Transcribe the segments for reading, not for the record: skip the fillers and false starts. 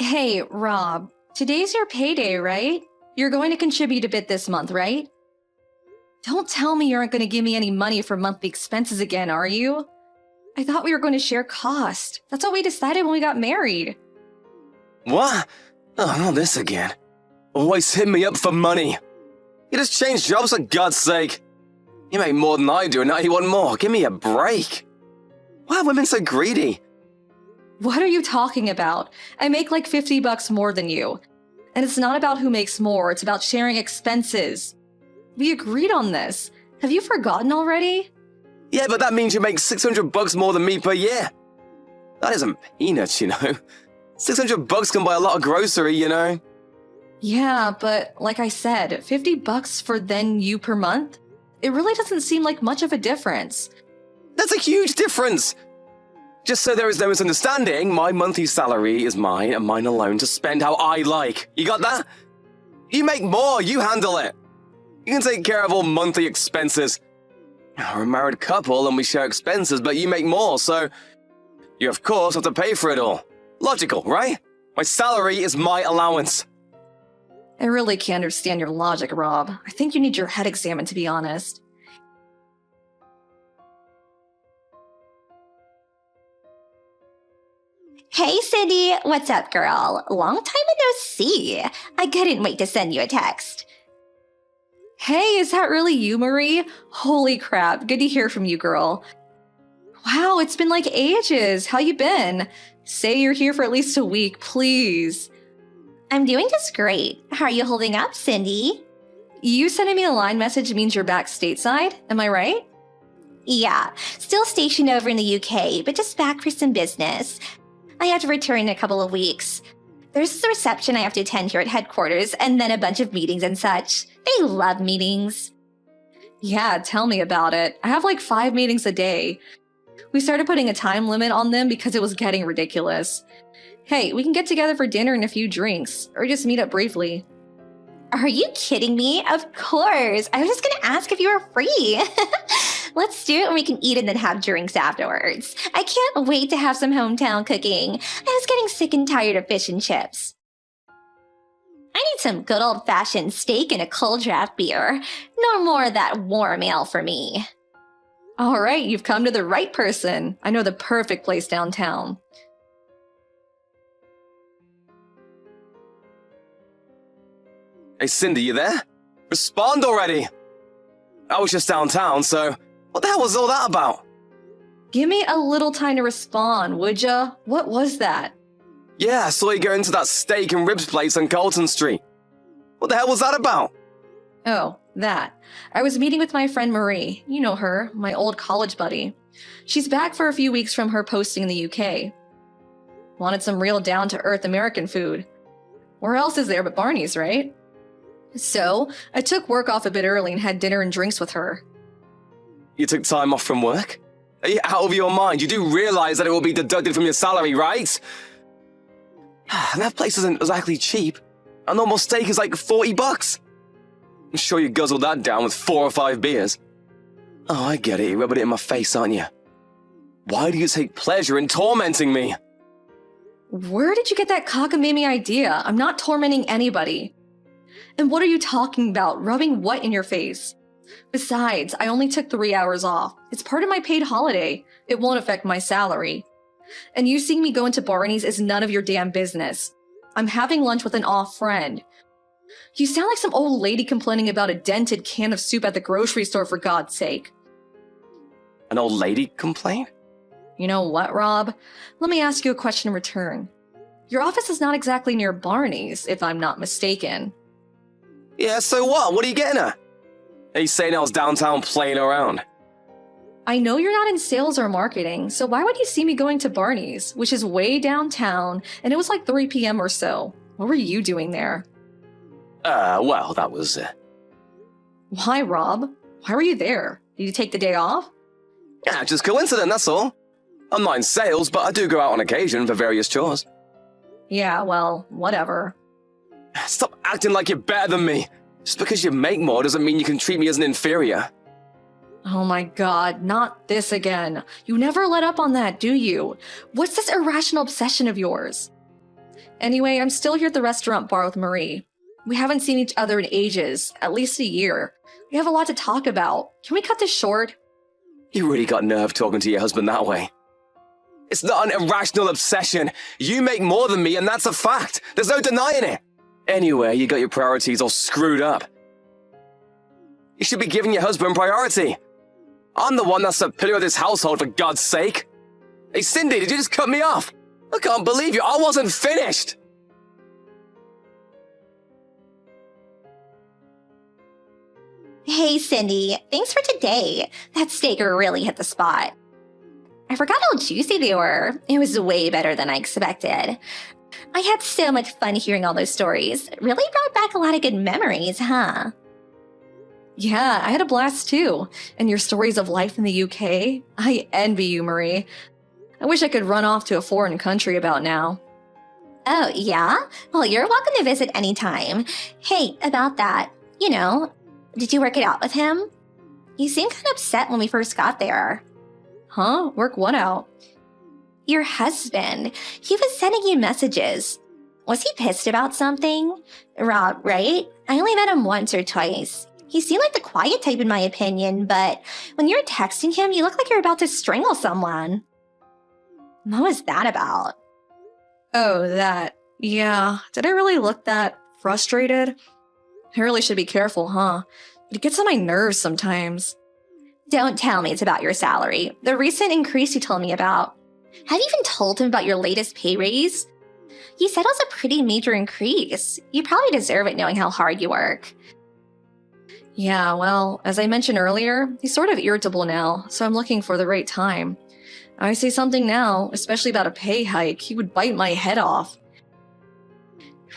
Hey, Rob, today's your payday, right? You're going to contribute a bit this month, right? Don't tell me you aren't going to give me any money for monthly expenses again, are you? I thought we were going to share cost. That's what we decided when we got married. What? Oh, not this again. Always hit me up for money. You just changed jobs for God's sake. You make more than I do and now you want more. Give me a break. Why are women so greedy? What are you talking about? I make like $50 more than you. And it's not about who makes more, it's about sharing expenses. We agreed on this. Have you forgotten already? Yeah, but that means you make $600 more than me per year. That isn't peanuts, you know. $600 can buy a lot of grocery, you know. Yeah, but like I said, $50 for then you per month? It really doesn't seem like much of a difference. That's a huge difference. Just so there is no misunderstanding, my monthly salary is mine and mine alone to spend how I like. You got that? You make more, you handle it. You can take care of all monthly expenses. We're a married couple and we share expenses, but you make more, so you of course have to pay for it all. Logical, right? My salary is my allowance. I really can't understand your logic, Rob. I think you need your head examined, to be honest. Hey, Cindy. What's up, girl? Long time no see. I couldn't wait to send you a text. Hey, is that really you, Marie? Holy crap, good to hear from you, girl. Wow, it's been like ages. How you been? Say you're here for at least a week, please. I'm doing just great. How are you holding up, Cindy? You sending me a line message means you're back stateside, am I right? Yeah, still stationed over in the UK, but just back for some business. I have to return in a couple of weeks. There's a reception I have to attend here at headquarters, and then a bunch of meetings and such. They love meetings. Yeah, tell me about it. I have like 5 meetings a day. We started putting a time limit on them because it was getting ridiculous. Hey, we can get together for dinner and a few drinks, or just meet up briefly. Are you kidding me? Of course. I was just gonna ask if you were free. Let's do it and we can eat and then have drinks afterwards. I can't wait to have some hometown cooking. I was getting sick and tired of fish and chips. I need some good old-fashioned steak and a cold draft beer. No more of that warm ale for me. All right, you've come to the right person. I know the perfect place downtown. Hey, Cindy, you there? Respond already! I was just downtown, so what the hell was all that about? Give me a little time to respond, would ya? What was that? Yeah, I saw you go into that steak and ribs place on Colton Street. What the hell was that about? Oh, that. I was meeting with my friend Marie. You know her, my old college buddy. She's back for a few weeks from her posting in the UK. Wanted some real down-to-earth American food. Where else is there but Barney's, right? So, I took work off a bit early and had dinner and drinks with her. You took time off from work? Are you out of your mind? You do realize that it will be deducted from your salary, right? And that place isn't exactly cheap. A normal steak is like $40. I'm sure you guzzled that down with 4 or 5 beers. Oh, I get it. You're rubbing it in my face, aren't you? Why do you take pleasure in tormenting me? Where did you get that cockamamie idea? I'm not tormenting anybody. And what are you talking about? Rubbing what in your face? Besides, I only took 3 hours off. It's part of my paid holiday. It won't affect my salary. And you seeing me go into Barney's is none of your damn business. I'm having lunch with an off friend. You sound like some old lady complaining about a dented can of soup at the grocery store, for God's sake. An old lady complain? You know what, Rob? Let me ask you a question in return. Your office is not exactly near Barney's, if I'm not mistaken. Yeah, so what? What are you getting at? Are you saying I was downtown playing around? I know you're not in sales or marketing, so why would you see me going to Barney's, which is way downtown, and it was like 3 p.m. or so? What were you doing there? Well, that was... Why, Rob? Why were you there? Did you take the day off? Yeah, just coincidence, that's all. I'm not in sales, but I do go out on occasion for various chores. Yeah, well, whatever. Stop acting like you're better than me. Just because you make more doesn't mean you can treat me as an inferior. Oh my god, not this again. You never let up on that, do you? What's this irrational obsession of yours? Anyway, I'm still here at the restaurant bar with Marie. We haven't seen each other in ages, at least a year. We have a lot to talk about. Can we cut this short? You really got nerve talking to your husband that way. It's not an irrational obsession. You make more than me, and that's a fact. There's no denying it. Anyway, you got your priorities all screwed up. You should be giving your husband priority. I'm the one that's the pillar of this household, for God's sake. Hey, Cindy, did you just cut me off? I can't believe you. I wasn't finished. Hey, Cindy, thanks for today. That steaker really hit the spot. I forgot how juicy they were. It was way better than I expected. I had so much fun hearing all those stories. Really brought back a lot of good memories, huh? Yeah, I had a blast too. And your stories of life in the UK? I envy you, Marie. I wish I could run off to a foreign country about now. Oh, yeah? Well, you're welcome to visit anytime. Hey, about that, did you work it out with him? You seemed kind of upset when we first got there. Huh? Work what out? Your husband. He was sending you messages. Was he pissed about something? Rob, right? I only met him once or twice. He seemed like the quiet type in my opinion, but when you're texting him, you look like you're about to strangle someone. What was that about? Oh, that. Yeah. Did I really look that frustrated? I really should be careful, huh? It gets on my nerves sometimes. Don't tell me it's about your salary. The recent increase you told me about. Have you even told him about your latest pay raise? You said it was a pretty major increase. You probably deserve it knowing how hard you work. Yeah, well, as I mentioned earlier, he's sort of irritable now, so I'm looking for the right time. I say something now, especially about a pay hike, he would bite my head off.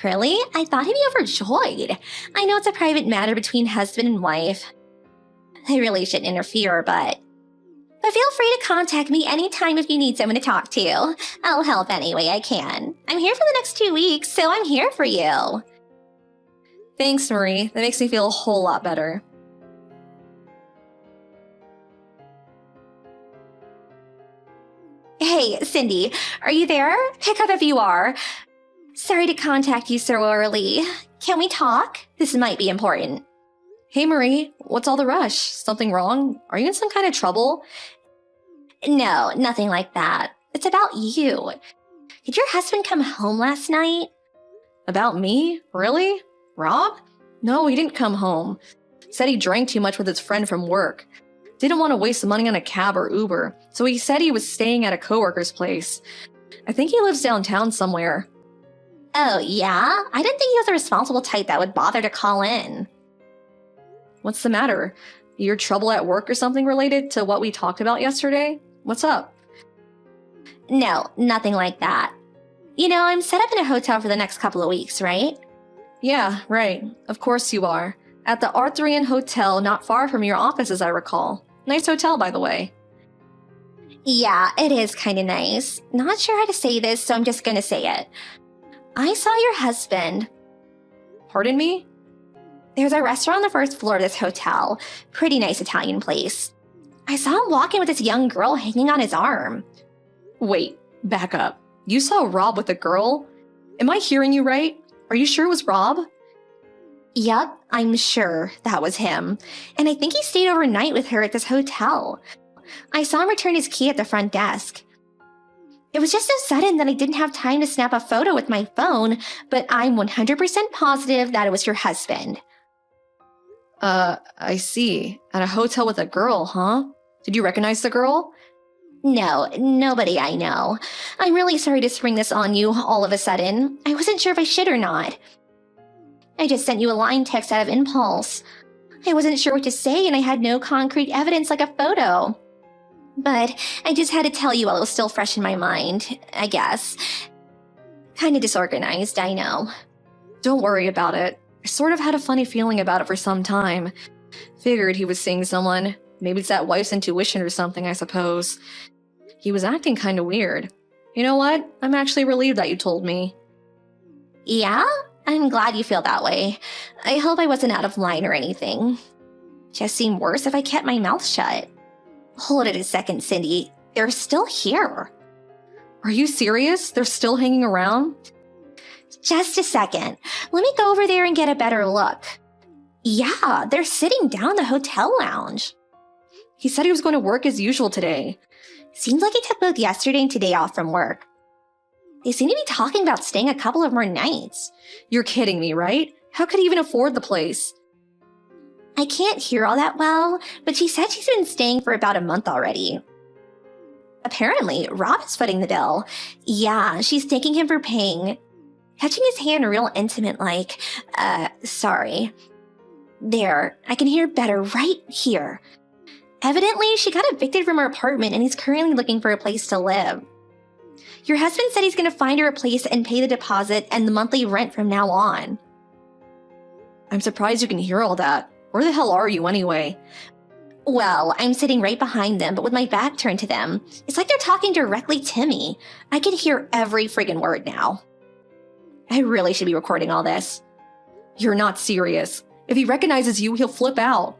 Really? I thought he'd be overjoyed. I know it's a private matter between husband and wife. I really shouldn't interfere, but feel free to contact me anytime if you need someone to talk to. I'll help any way I can. I'm here for the next 2 weeks, so I'm here for you. Thanks, Marie. That makes me feel a whole lot better. Hey, Cindy, are you there? Pick up if you are. Sorry to contact you so early. Can we talk? This might be important. Hey, Marie, what's all the rush? Something wrong? Are you in some kind of trouble? No, nothing like that. It's about you. Did your husband come home last night? About me? Really? Rob? No, he didn't come home. Said he drank too much with his friend from work. Didn't want to waste money on a cab or Uber, so he said he was staying at a coworker's place. I think he lives downtown somewhere. Oh, yeah? I didn't think he was a responsible type that would bother to call in. What's the matter? Your trouble at work or something related to what we talked about yesterday? What's up? No, nothing like that. I'm set up in a hotel for the next couple of weeks, right? Yeah, right. Of course you are. At the Arthurian Hotel not far from your office, as I recall. Nice hotel, by the way. Yeah, it is kind of nice. Not sure how to say this, so I'm just gonna say it. I saw your husband. Pardon me? There's a restaurant on the first floor of this hotel. Pretty nice Italian place. I saw him walking with this young girl hanging on his arm. Wait, back up. You saw Rob with a girl? Am I hearing you right? Are you sure it was Rob? Yup, I'm sure that was him. And I think he stayed overnight with her at this hotel. I saw him return his key at the front desk. It was just so sudden that I didn't have time to snap a photo with my phone, but I'm 100% positive that it was your husband. I see. At a hotel with a girl, huh? Did you recognize the girl? No, nobody I know. I'm really sorry to spring this on you all of a sudden. I wasn't sure if I should or not. I just sent you a line text out of impulse. I wasn't sure what to say and I had no concrete evidence like a photo. But I just had to tell you while it was still fresh in my mind, I guess. Kinda disorganized, I know. Don't worry about it. I sort of had a funny feeling about it for some time. Figured he was seeing someone. Maybe it's that wife's intuition or something, I suppose. He was acting kinda weird. You know what? I'm actually relieved that you told me. Yeah? I'm glad you feel that way. I hope I wasn't out of line or anything. Just seemed worse if I kept my mouth shut. Hold it a second, Cindy. They're still here. Are you serious? They're still hanging around? Just a second. Let me go over there and get a better look. Yeah, they're sitting down in the hotel lounge. He said he was going to work as usual today. Seems like he took both yesterday and today off from work. They seem to be talking about staying a couple of more nights. You're kidding me, right? How could he even afford the place? I can't hear all that well, but she said she's been staying for about a month already. Apparently, Rob is footing the bill. Yeah, she's thanking him for paying. Touching his hand real intimate like, sorry. There, I can hear better right here. Evidently, she got evicted from her apartment and he's currently looking for a place to live. Your husband said he's going to find her a place and pay the deposit and the monthly rent from now on. I'm surprised you can hear all that. Where the hell are you anyway? Well, I'm sitting right behind them, but with my back turned to them. It's like they're talking directly to me. I can hear every friggin' word now. I really should be recording all this. You're not serious. If he recognizes you, he'll flip out.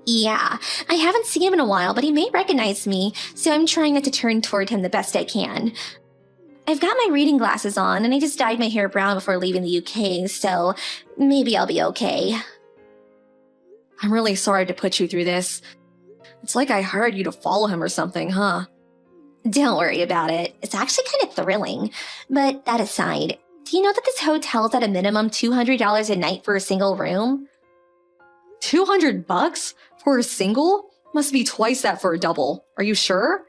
Yeah, I haven't seen him in a while, but he may recognize me, so I'm trying not to turn toward him the best I can. I've got my reading glasses on, and I just dyed my hair brown before leaving the UK, so maybe I'll be okay. I'm really sorry to put you through this. It's like I hired you to follow him or something, huh? Don't worry about it. It's actually kind of thrilling. But that aside, do you know that this hotel's at a minimum $200 a night for a single room? $200 for a single? Must be twice that for a double. Are you sure?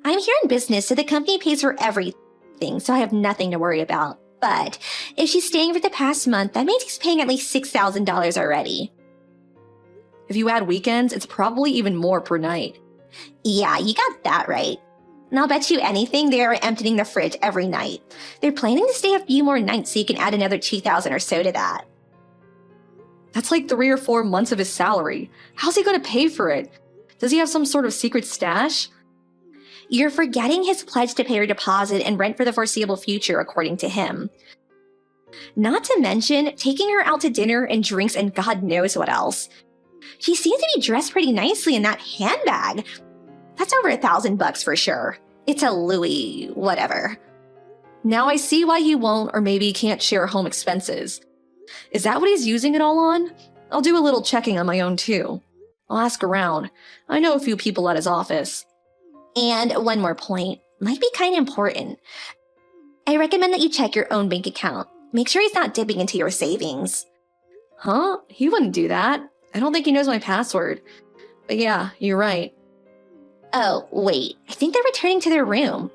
I'm here in business, so the company pays for everything, so I have nothing to worry about. But if she's staying for the past month, that means she's paying at least $6,000 already. If you add weekends, it's probably even more per night. Yeah, you got that right. And I'll bet you anything they are emptying the fridge every night. They're planning to stay a few more nights so you can add another $2,000 or so to that. That's like 3 or 4 months of his salary. How's he going to pay for it? Does he have some sort of secret stash? You're forgetting his pledge to pay her deposit and rent for the foreseeable future, according to him. Not to mention taking her out to dinner and drinks and God knows what else. She seems to be dressed pretty nicely in that handbag. That's over $1,000 for sure. It's a Louis whatever. Now I see why he won't or maybe can't share home expenses. Is that what he's using it all on? I'll do a little checking on my own too. I'll ask around. I know a few people at his office. And one more point, might be kind of important. I recommend that you check your own bank account. Make sure he's not dipping into your savings. Huh? He wouldn't do that. I don't think he knows my password. But yeah, you're right. Oh, wait. I think they're returning to their room.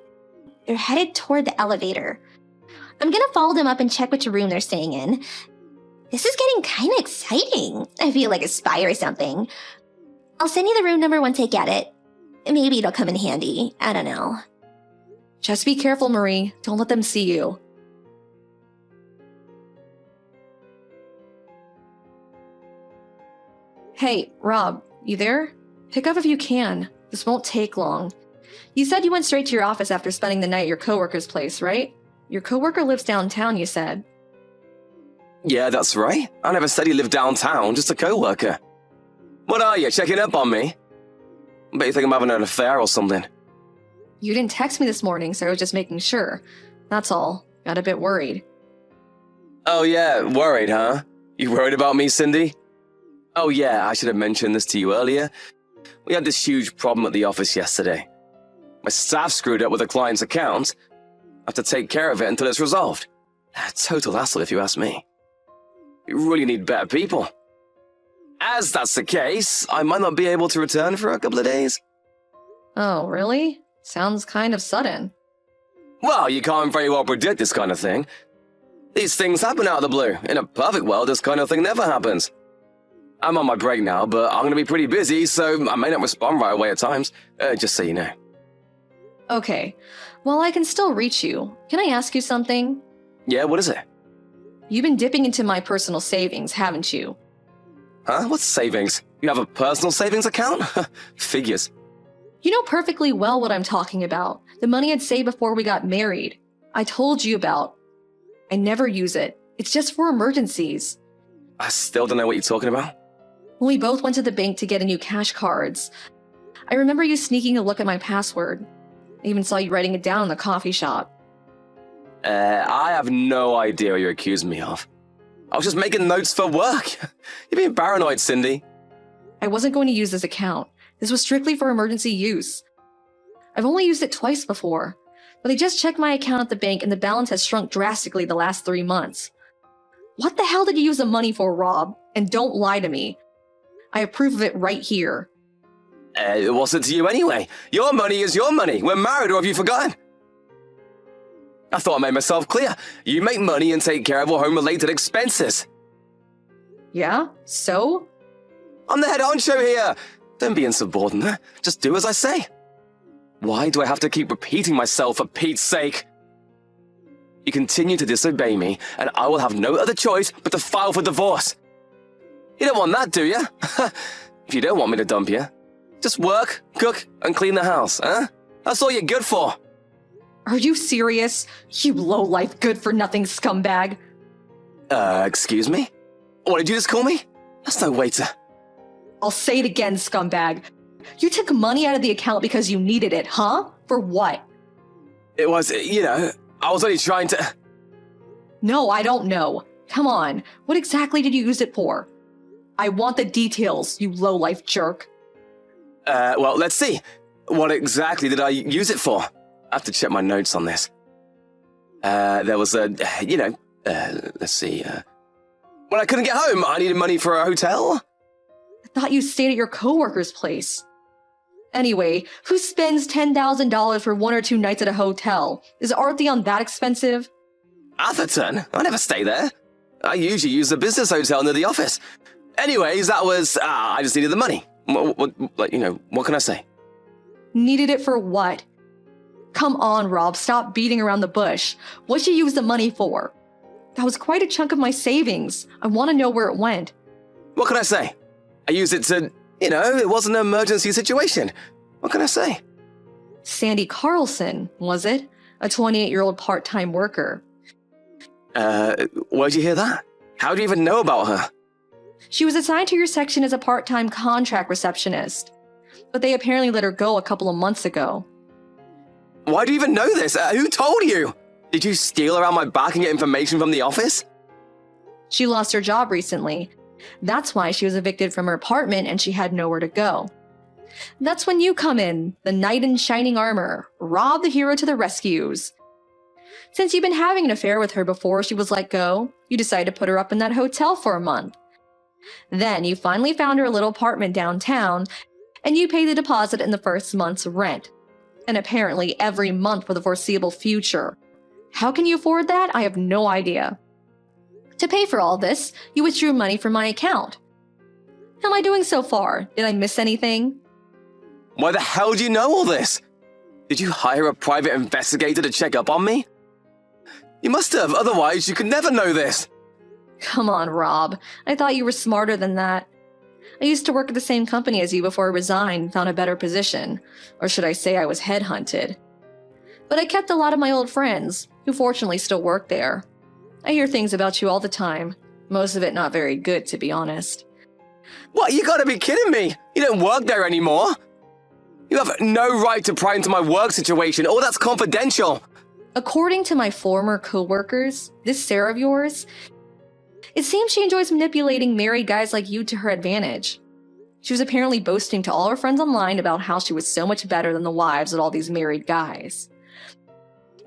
They're headed toward the elevator. I'm gonna follow them up and check which room they're staying in. This is getting kind of exciting. I feel like a spy or something. I'll send you the room number once I get it. Maybe it'll come in handy. I don't know. Just be careful, Marie. Don't let them see you. Hey, Rob, you there? Pick up if you can. This won't take long. You said you went straight to your office after spending the night at your coworker's place, right? Your coworker lives downtown, you said. Yeah, that's right. I never said he lived downtown, just a co-worker. What are you, checking up on me? Bet you think I'm having an affair or something. You didn't text me this morning, so I was just making sure. That's all. Got a bit worried. Oh yeah, worried, huh? You worried about me, Cindy? Oh yeah, I should have mentioned this to you earlier. We had this huge problem at the office yesterday. My staff screwed up with a client's account. I have to take care of it until it's resolved. A total hassle if you ask me. You really need better people. As that's the case, I might not be able to return for a couple of days. Oh, really? Sounds kind of sudden. Well, you can't very well predict this kind of thing. These things happen out of the blue. In a perfect world, this kind of thing never happens. I'm on my break now, but I'm going to be pretty busy, so I may not respond right away at times, just so you know. Okay. Well, I can still reach you. Can I ask you something? Yeah, what is it? You've been dipping into my personal savings, haven't you? Huh? What's savings? You have a personal savings account? Figures. You know perfectly well what I'm talking about. The money I'd saved before we got married. I told you about. I never use it. It's just for emergencies. I still don't know what you're talking about. When we both went to the bank to get a new cash cards, I remember you sneaking a look at my password. I even saw you writing it down in the coffee shop. I have no idea what you're accusing me of. I was just making notes for work. You're being paranoid, Cindy. I wasn't going to use this account. This was strictly for emergency use. I've only used it twice before, but I just checked my account at the bank and the balance has shrunk drastically the last 3 months. What the hell did you use the money for, Rob? And don't lie to me. I have proof of it right here. What's it to you anyway? Your money is your money. We're married, or have you forgotten? I thought I made myself clear. You make money and take care of all home-related expenses. Yeah? So? I'm the head honcho here. Don't be insubordinate. Just do as I say. Why do I have to keep repeating myself for Pete's sake? You continue to disobey me, and I will have no other choice but to file for divorce. You don't want that, do you? If you don't want me to dump you, just work, cook, and clean the house, huh? That's all you're good for. Are you serious? You low-life, good-for-nothing scumbag. Excuse me? What did you just call me? That's no way to... I'll say it again, scumbag. You took money out of the account because you needed it, huh? For what? It was, I was only trying to... No, I don't know. Come on, what exactly did you use it for? I want the details, you low-life jerk. Well, let's see. What exactly did I use it for? I have to check my notes on this. There was let's see. When I couldn't get home, I needed money for a hotel. I thought you stayed at your coworker's place. Anyway, who spends $10,000 for 1 or 2 nights at a hotel? Is Artheon that expensive? Atherton? I never stay there. I usually use the business hotel near the office. Anyways, that was... I just needed the money. What can I say? Needed it for what? Come on, Rob, stop beating around the bush. What'd you use the money for? That was quite a chunk of my savings. I want to know where it went. What can I say? I used it to... it wasn't an emergency situation. What can I say? Sandy Carlson, was it? A 28-year-old part-time worker. Where'd you hear that? How do you even know about her? She was assigned to your section as a part-time contract receptionist. But they apparently let her go a couple of months ago. Why do you even know this? Who told you? Did you steal around my back and get information from the office? She lost her job recently. That's why she was evicted from her apartment and she had nowhere to go. That's when you come in, the knight in shining armor, Rob the hero to the rescues. Since you've been having an affair with her before she was let go, you decided to put her up in that hotel for a month. Then you finally found her little apartment downtown, and you paid the deposit in the first month's rent. And apparently every month for the foreseeable future. How can you afford that? I have no idea. To pay for all this, you withdrew money from my account. How am I doing so far? Did I miss anything? Why the hell do you know all this? Did you hire a private investigator to check up on me? You must have, otherwise you could never know this. Come on, Rob. I thought you were smarter than that. I used to work at the same company as you before I resigned and found a better position. Or should I say I was headhunted. But I kept a lot of my old friends, who fortunately still work there. I hear things about you all the time. Most of it not very good, to be honest. What? You gotta be kidding me! You don't work there anymore! You have no right to pry into my work situation. All that's confidential. According to my former co-workers, this Sarah of yours, it seems she enjoys manipulating married guys like you to her advantage. She was apparently boasting to all her friends online about how she was so much better than the wives of all these married guys.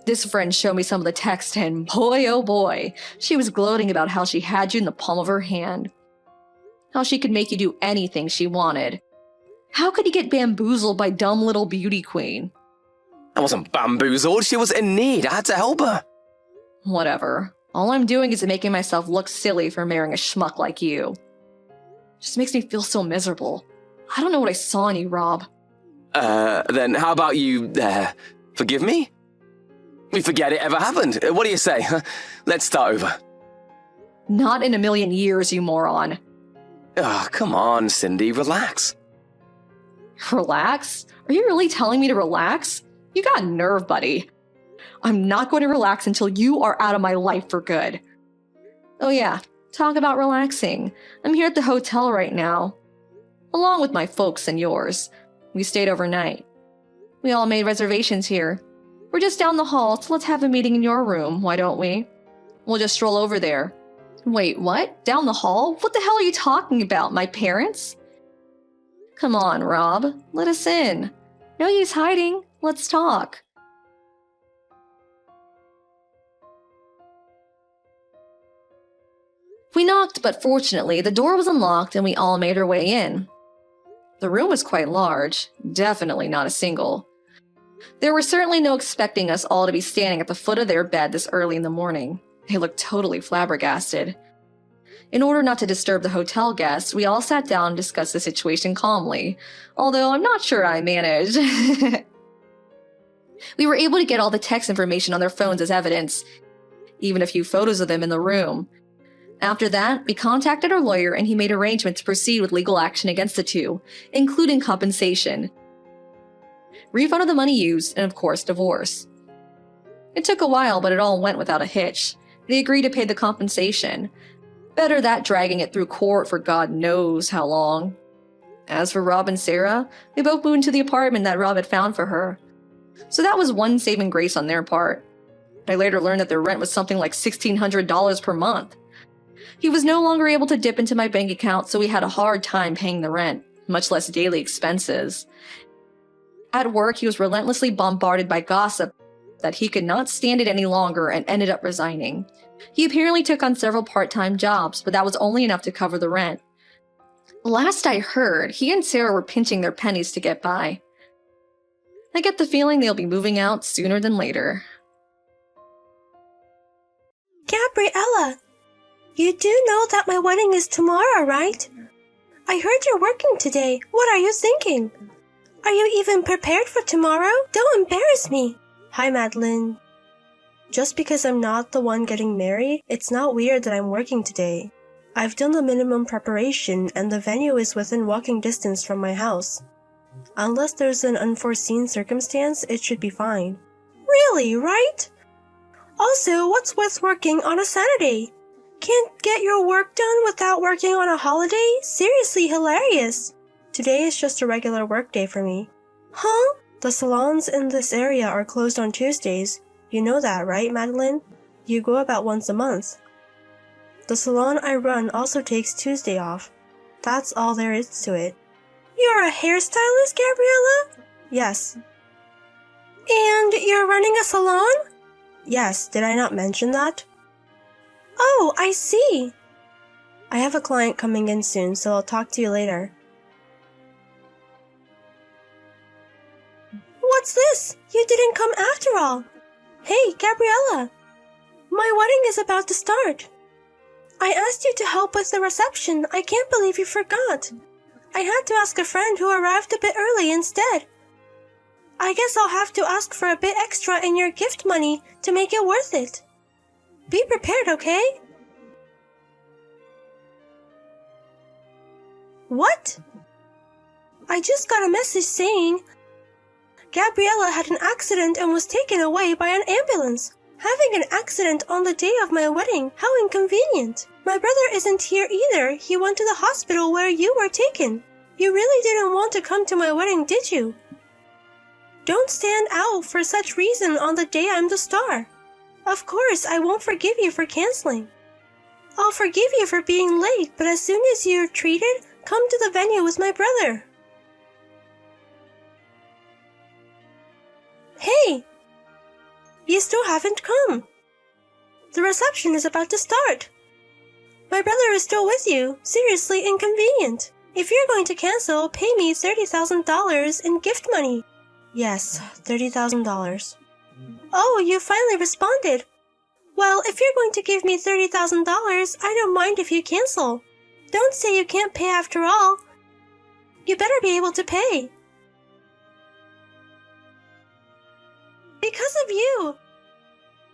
This friend showed me some of the text and boy oh boy, she was gloating about how she had you in the palm of her hand. How she could make you do anything she wanted. How could you get bamboozled by dumb little beauty queen? I wasn't bamboozled, she was in need, I had to help her. Whatever. All I'm doing is making myself look silly for marrying a schmuck like you. Just makes me feel so miserable. I don't know what I saw in you, Rob. Then how about you, forgive me? We forget it ever happened. What do you say? Let's start over. Not in a million years, you moron. Oh, come on, Cindy, relax. Relax? Are you really telling me to relax? You got nerve, buddy. I'm not going to relax until you are out of my life for good. Oh yeah, talk about relaxing. I'm here at the hotel right now. Along with my folks and yours. We stayed overnight. We all made reservations here. We're just down the hall, so let's have a meeting in your room, why don't we? We'll just stroll over there. Wait, what? Down the hall? What the hell are you talking about? My parents? Come on, Rob. Let us in. No use hiding. Let's talk. We knocked, but fortunately, the door was unlocked and we all made our way in. The room was quite large, definitely not a single. There were certainly no expecting us all to be standing at the foot of their bed this early in the morning. They looked totally flabbergasted. In order not to disturb the hotel guests, we all sat down and discussed the situation calmly, although I'm not sure I managed. We were able to get all the text information on their phones as evidence, even a few photos of them in the room. After that, we contacted our lawyer and he made arrangements to proceed with legal action against the two, including compensation, refund of the money used, and of course, divorce. It took a while, but it all went without a hitch. They agreed to pay the compensation. Better that dragging it through court for God knows how long. As for Rob and Sarah, they both moved into the apartment that Rob had found for her. So that was one saving grace on their part. I later learned that their rent was something like $1,600 per month. He was no longer able to dip into my bank account, so we had a hard time paying the rent, much less daily expenses. At work, he was relentlessly bombarded by gossip that he could not stand it any longer and ended up resigning. He apparently took on several part-time jobs, but that was only enough to cover the rent. Last I heard, he and Sarah were pinching their pennies to get by. I get the feeling they'll be moving out sooner than later. Gabriella, you do know that my wedding is tomorrow, right? I heard you're working today. What are you thinking? Are you even prepared for tomorrow? Don't embarrass me. Hi, Madeline. Just because I'm not the one getting married, it's not weird that I'm working today. I've done the minimum preparation and the venue is within walking distance from my house. Unless there's an unforeseen circumstance, it should be fine. Really, right? Also, what's with working on a Saturday? Can't get your work done without working on a holiday? Seriously hilarious. Today is just a regular work day for me. Huh? The salons in this area are closed on Tuesdays. You know that, right, Madeline? You go about once a month. The salon I run also takes Tuesday off. That's all there is to it. You're a hairstylist, Gabriella? Yes. And you're running a salon? Yes, did I not mention that? Oh, I see. I have a client coming in soon, so I'll talk to you later. What's this? You didn't come after all. Hey, Gabriella. My wedding is about to start. I asked you to help with the reception. I can't believe you forgot. I had to ask a friend who arrived a bit early instead. I guess I'll have to ask for a bit extra in your gift money to make it worth it. Be prepared, okay? What? I just got a message saying Gabriella had an accident and was taken away by an ambulance. Having an accident on the day of my wedding, how inconvenient. My brother isn't here either. He went to the hospital where you were taken. You really didn't want to come to my wedding, did you? Don't stand out for such reason on the day I'm the star. Of course, I won't forgive you for canceling. I'll forgive you for being late, but as soon as you're treated, come to the venue with my brother. Hey! You still haven't come. The reception is about to start. My brother is still with you. Seriously inconvenient. If you're going to cancel, pay me $30,000 in gift money. Yes, $30,000. Oh, you finally responded. Well, if you're going to give me $30,000, I don't mind if you cancel. Don't say you can't pay after all. You better be able to pay. Because of you.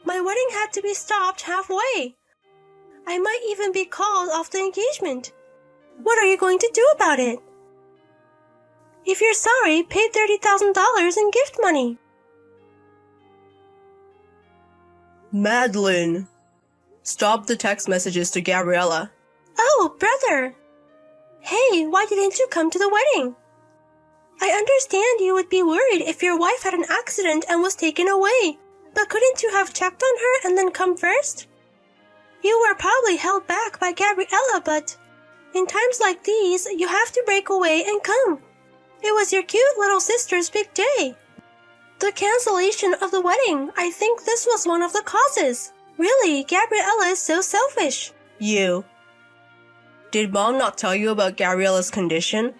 My wedding had to be stopped halfway. I might even be called off the engagement. What are you going to do about it? If you're sorry, pay $30,000 in gift money. Madeline! Stop the text messages to Gabriella. Oh, brother! Hey, why didn't you come to the wedding? I understand you would be worried if your wife had an accident and was taken away. But couldn't you have checked on her and then come first? You were probably held back by Gabriella, but in times like these, you have to break away and come. It was your cute little sister's big day. The cancellation of the wedding, I think this was one of the causes. Really, Gabriella is so selfish. You. Did Mom not tell you about Gabriella's condition?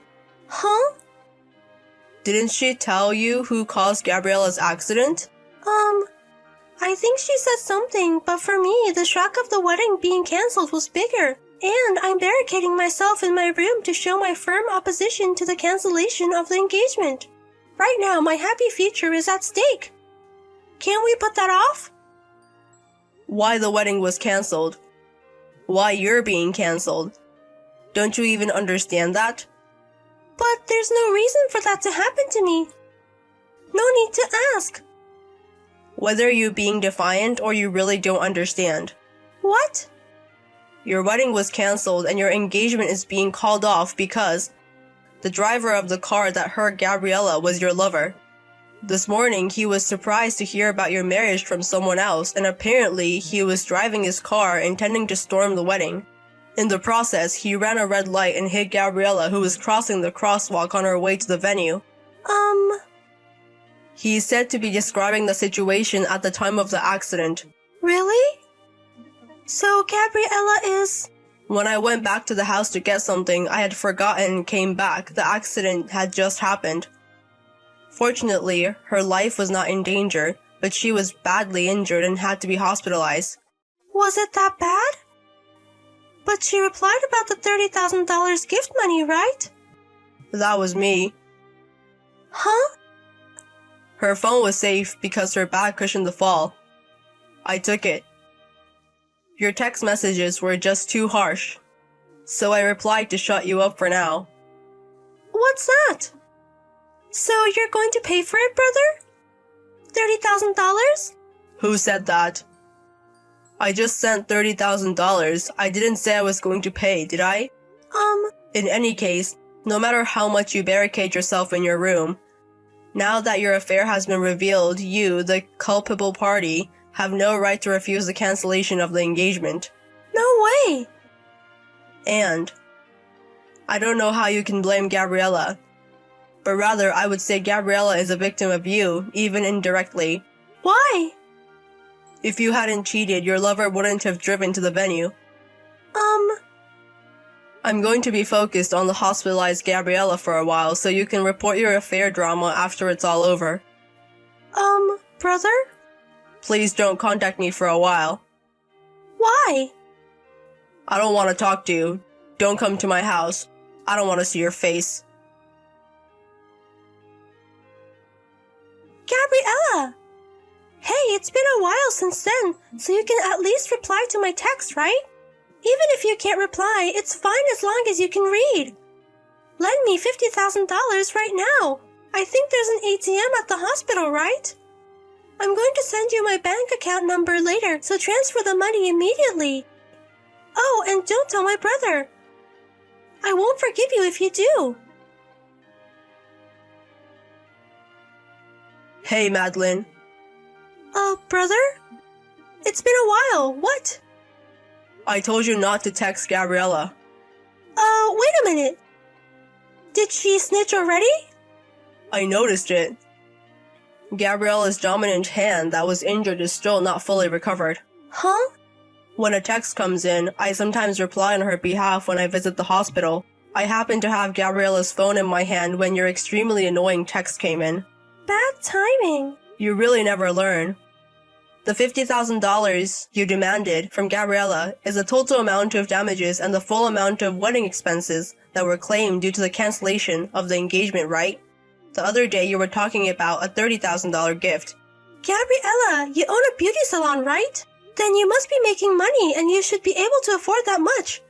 Huh? Didn't she tell you who caused Gabriella's accident? I think she said something, but for me, the shock of the wedding being cancelled was bigger. And I'm barricading myself in my room to show my firm opposition to the cancellation of the engagement. Right now, my happy future is at stake. Can't we put that off? Why the wedding was cancelled? Why you're being cancelled? Don't you even understand that? But there's no reason for that to happen to me. No need to ask. Whether you're being defiant or you really don't understand. What? Your wedding was cancelled and your engagement is being called off because the driver of the car that hurt Gabriella was your lover. This morning, he was surprised to hear about your marriage from someone else, and apparently, he was driving his car intending to storm the wedding. In the process, he ran a red light and hit Gabriella, who was crossing the crosswalk on her way to the venue. He's said to be describing the situation at the time of the accident. Really? So Gabriella is... When I went back to the house to get something, I had forgotten and came back. The accident had just happened. Fortunately, her life was not in danger, but she was badly injured and had to be hospitalized. Was it that bad? But she replied about the $30,000 gift money, right? That was me. Huh? Her phone was safe because her bag cushioned the fall. I took it. Your text messages were just too harsh, so I replied to shut you up for now. What's that? So you're going to pay for it, brother? $30,000? Who said that? I just sent $30,000. I didn't say I was going to pay, did I? In any case, no matter how much you barricade yourself in your room, now that your affair has been revealed, you, the culpable party, have no right to refuse the cancellation of the engagement. No way! And I don't know how you can blame Gabriella, but rather I would say Gabriella is a victim of you, even indirectly. Why? If you hadn't cheated, your lover wouldn't have driven to the venue. I'm going to be focused on the hospitalized Gabriella for a while so you can report your affair drama after it's all over. Brother? Please don't contact me for a while. Why? I don't want to talk to you. Don't come to my house. I don't want to see your face. Gabriella! Hey, it's been a while since then, so you can at least reply to my text, right? Even if you can't reply, it's fine as long as you can read. Lend me $50,000 right now. I think there's an ATM at the hospital, right? I'm going to send you my bank account number later, so transfer the money immediately. Oh, and don't tell my brother. I won't forgive you if you do. Hey, Madeline. Brother? It's been a while. What? I told you not to text Gabriella. Wait a minute. Did she snitch already? I noticed it. Gabriella's dominant hand that was injured is still not fully recovered. Huh? When a text comes in, I sometimes reply on her behalf when I visit the hospital. I happened to have Gabriella's phone in my hand when your extremely annoying text came in. Bad timing. You really never learn. The $50,000 you demanded from Gabriella is the total amount of damages and the full amount of wedding expenses that were claimed due to the cancellation of the engagement, right? The other day you were talking about a $30,000 gift. Gabriella, you own a beauty salon, right? Then you must be making money and you should be able to afford that much.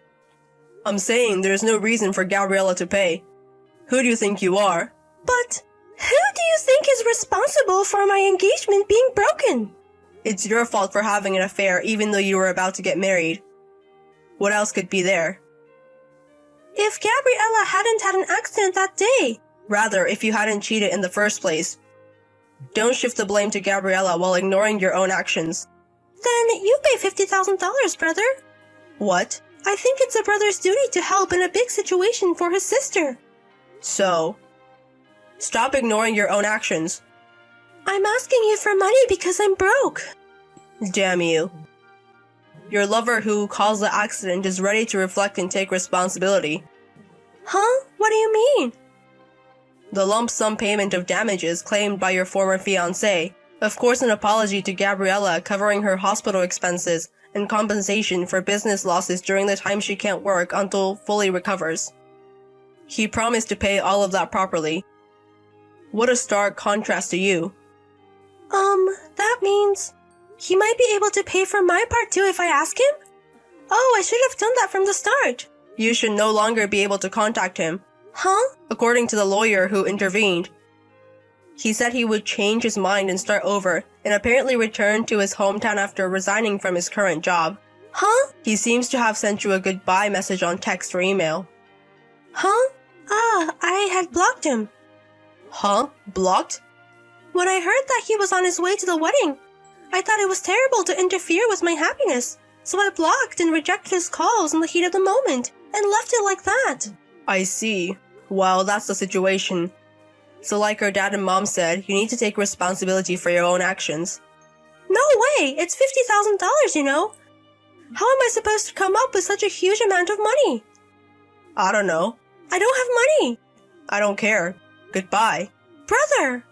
I'm saying there's no reason for Gabriella to pay. Who do you think you are? But who do you think is responsible for my engagement being broken? It's your fault for having an affair even though you were about to get married. What else could be there? If Gabriella hadn't had an accident that day, Rather, if you hadn't cheated in the first place. Don't shift the blame to Gabriella while ignoring your own actions. Then you pay $50,000, brother. What? I think it's a brother's duty to help in a big situation for his sister. So, stop ignoring your own actions. I'm asking you for money because I'm broke. Damn you. Your lover who caused the accident is ready to reflect and take responsibility. Huh? What do you mean? The lump sum payment of damages claimed by your former fiancé. Of course, an apology to Gabriella covering her hospital expenses and compensation for business losses during the time she can't work until fully recovers. He promised to pay all of that properly. What a stark contrast to you. That means he might be able to pay for my part too if I ask him? Oh, I should have done that from the start. You should no longer be able to contact him. Huh? According to the lawyer who intervened, he said he would change his mind and start over, and apparently return to his hometown after resigning from his current job. Huh? He seems to have sent you a goodbye message on text or email. Huh? I had blocked him. Huh? Blocked? When I heard that he was on his way to the wedding, I thought it was terrible to interfere with my happiness, so I blocked and rejected his calls in the heat of the moment, and left it like that. I see. Well, that's the situation. So like her dad and mom said, you need to take responsibility for your own actions. No way! It's $50,000, you know? How am I supposed to come up with such a huge amount of money? I don't know. I don't have money! I don't care. Goodbye. Brother!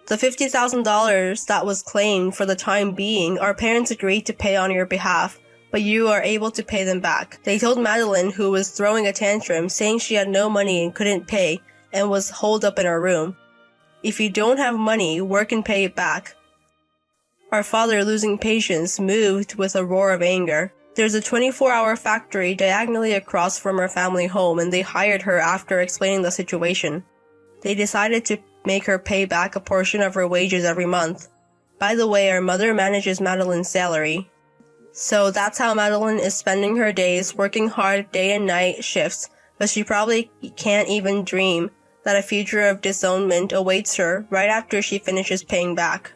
The $50,000 that was claimed for the time being, our parents agreed to pay on your behalf, but you are able to pay them back. They told Madeline, who was throwing a tantrum, saying she had no money and couldn't pay, and was holed up in her room. If you don't have money, work and pay it back. Our father, losing patience, moved with a roar of anger. There's a 24-hour factory diagonally across from our family home, and they hired her after explaining the situation. They decided to make her pay back a portion of her wages every month. By the way, our mother manages Madeline's salary. So that's how Madeline is spending her days, working hard day and night shifts, but she probably can't even dream that a future of disownment awaits her right after she finishes paying back.